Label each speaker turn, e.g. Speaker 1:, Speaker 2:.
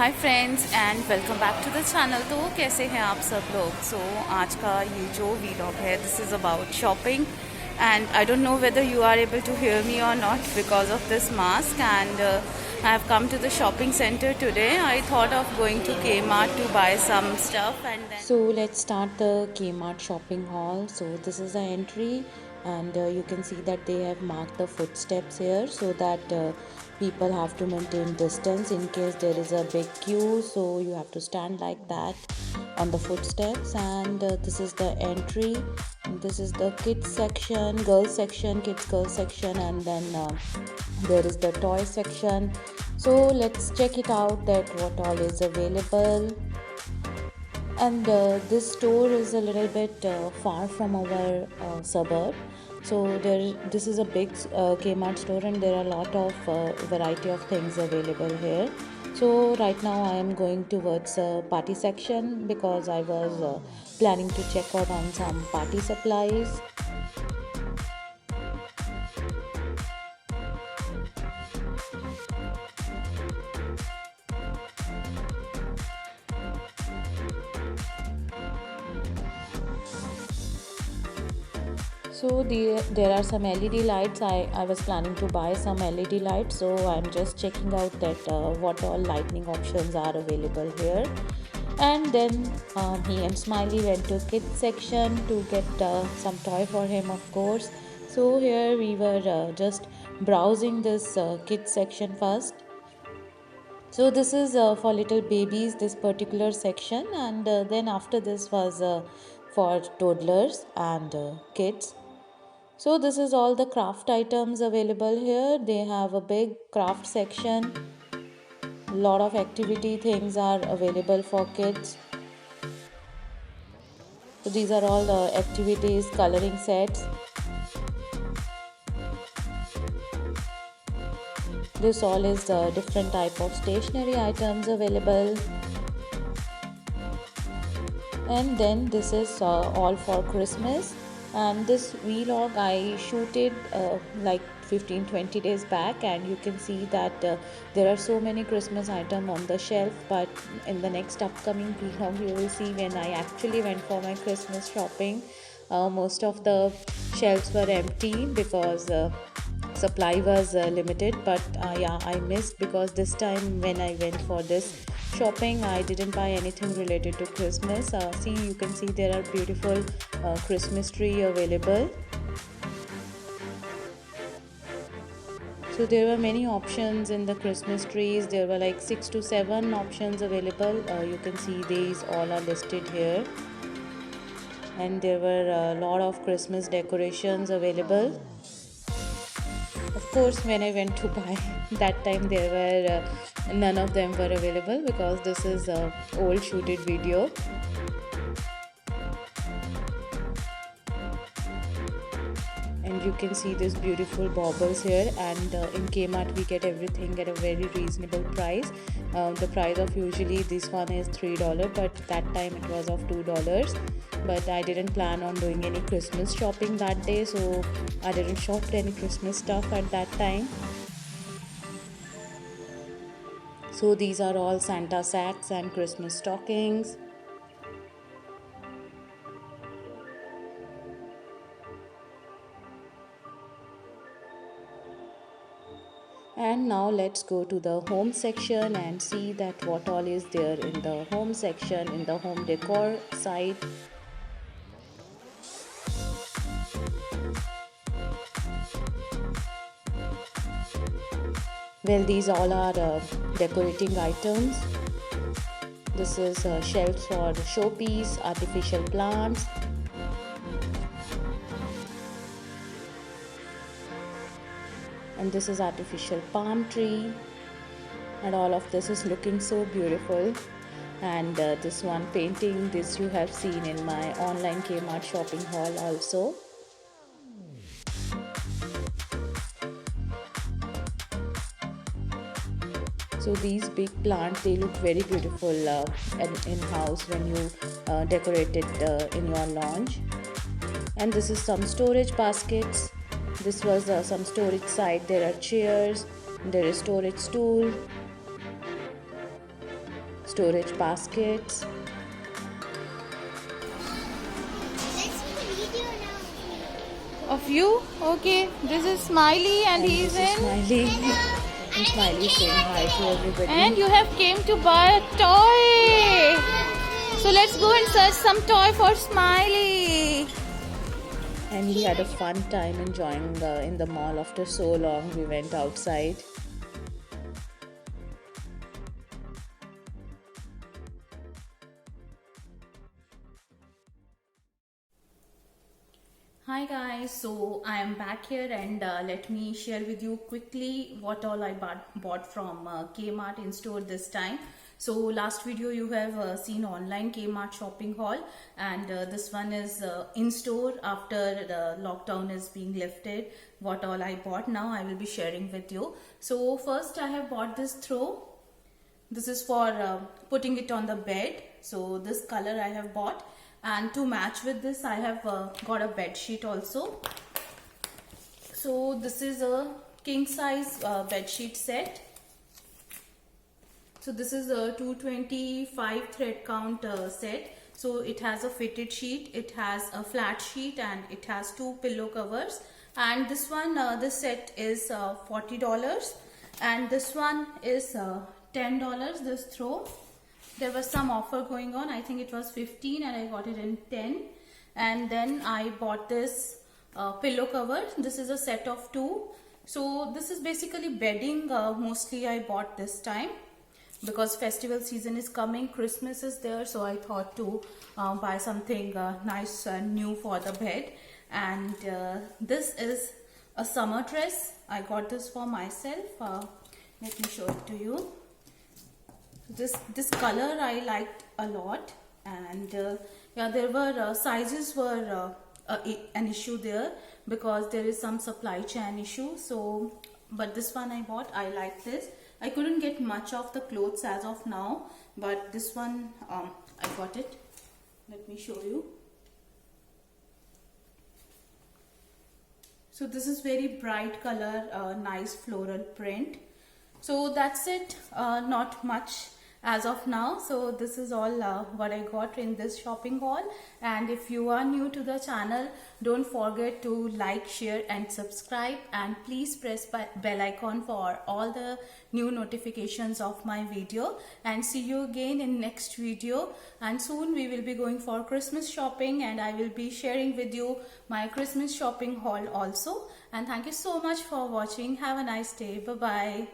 Speaker 1: Hi friends and welcome back to the channel. तो कैसे हैं आप सब लोग। आज का ये जो वीलॉग है this is about shopping and I don't know whether you are able to hear me और not because of this mask and I have come to the shopping center today. I thought of going to Kmart to buy some stuff and then.
Speaker 2: So let's start the Kmart shopping haul. So this is the entry, and you can see that they have marked the footsteps here so that people have to maintain distance in case there is a big queue. So you have to stand like that on the footsteps, and this is the entry. This is the kids section, girls section, kids girls section, and then there is the toy section. So let's check it out that what all is available. And this store is a little bit far from our suburb. So this is a big Kmart store, and there are a lot of variety of things available here. So right now I am going towards party section because I was planning to check out on some party supplies. So there are some LED lights. I was planning to buy some LED lights, so I'm just checking out that what all lightning options are available here. And then me and Smiley went to kids section to get some toy for him, of course. So here we were just browsing this kids section first. So this is for little babies, this particular section, and then after this was for toddlers and kids. So this is all the craft items available here. They have a big craft section. A lot of activity things are available for kids. So these are all the activities, coloring sets. This all is different type of stationery items available. And then this is all for Christmas. And this vlog I shooted like 15-20 days back, and you can see that there are so many Christmas items on the shelf, but in the next upcoming vlog you will see when I actually went for my Christmas shopping. Most of the shelves were empty because supply was limited, but yeah, I missed because this time when I went for this shopping I didn't buy anything related to Christmas. See, you can see there are beautiful Christmas tree available. So there were many options in the Christmas trees. There were like 6 to 7 options available. You can see these all are listed here, and there were a lot of Christmas decorations available. Of course, when I went to buy that time there were none of them were available because this is a old shooted video. And you can see this beautiful baubles here, and in Kmart we get everything at a very reasonable price. The price of usually this one is $3, but that time it was of $2. But I didn't plan on doing any Christmas shopping that day, so I didn't shop any Christmas stuff at that time. So these are all Santa sacks and Christmas stockings. And now let's go to the home section and see that what all is there in the home section, in the home decor side. Well, these all are decorating items. This is shelves for showpiece, artificial plants. And this is artificial palm tree, and all of this is looking so beautiful. And this one painting, this you have seen in my online Kmart shopping haul also. So these big plants, they look very beautiful in house when you decorate it in your lounge. And this is some storage baskets. This was some storage side. There are chairs, there is storage stool, storage baskets.
Speaker 3: Let's make a video now.
Speaker 1: Of you? Okay. This is Smiley and
Speaker 2: And
Speaker 1: he's
Speaker 2: this is
Speaker 1: in.
Speaker 2: Smiley. And Smiley is saying hi to everybody.
Speaker 1: And you have came to buy a toy. So let's go and search some toy for Smiley.
Speaker 2: And we had a fun time enjoying in the mall after so long. We went outside.
Speaker 1: Hi guys, so I am back here and let me share with you quickly what all I bought from Kmart in store this time. So last video you have seen online Kmart shopping haul, and this one is in store after the lockdown is being lifted. What all I bought now I will be sharing with you. So first I have bought this throw. This is for putting it on the bed. So this color I have bought, and to match with this I have got a bed sheet also. So this is a king size bed sheet set. So this is a 225 thread count set. So it has a fitted sheet, it has a flat sheet, and it has 2 pillow covers. And this one, this set is $40, and this one is $10. This throw, there was some offer going on. I think it was 15 and I got it in 10. And then I bought this pillow cover. This is a set of 2. So this is basically bedding. Mostly I bought this time because festival season is coming, Christmas is there, so I thought to buy something nice and new for the bed. And this is a summer dress. I got this for myself. Let me show it to you. This color I liked a lot, and yeah, there were sizes were an issue there because there is some supply chain issue. So but this one I bought. I like this. I couldn't get much of the clothes as of now, but this one I got it. Let me show you. So this is very bright color, nice floral print. So that's it, not much as of now. So this is all what I got in this shopping haul. And if you are new to the channel, don't forget to like, share and subscribe, and please press bell icon for all the new notifications of my video. And see you again in next video, and soon we will be going for Christmas shopping, and I will be sharing with you my Christmas shopping haul also. And thank you so much for watching. Have a nice day. Bye bye.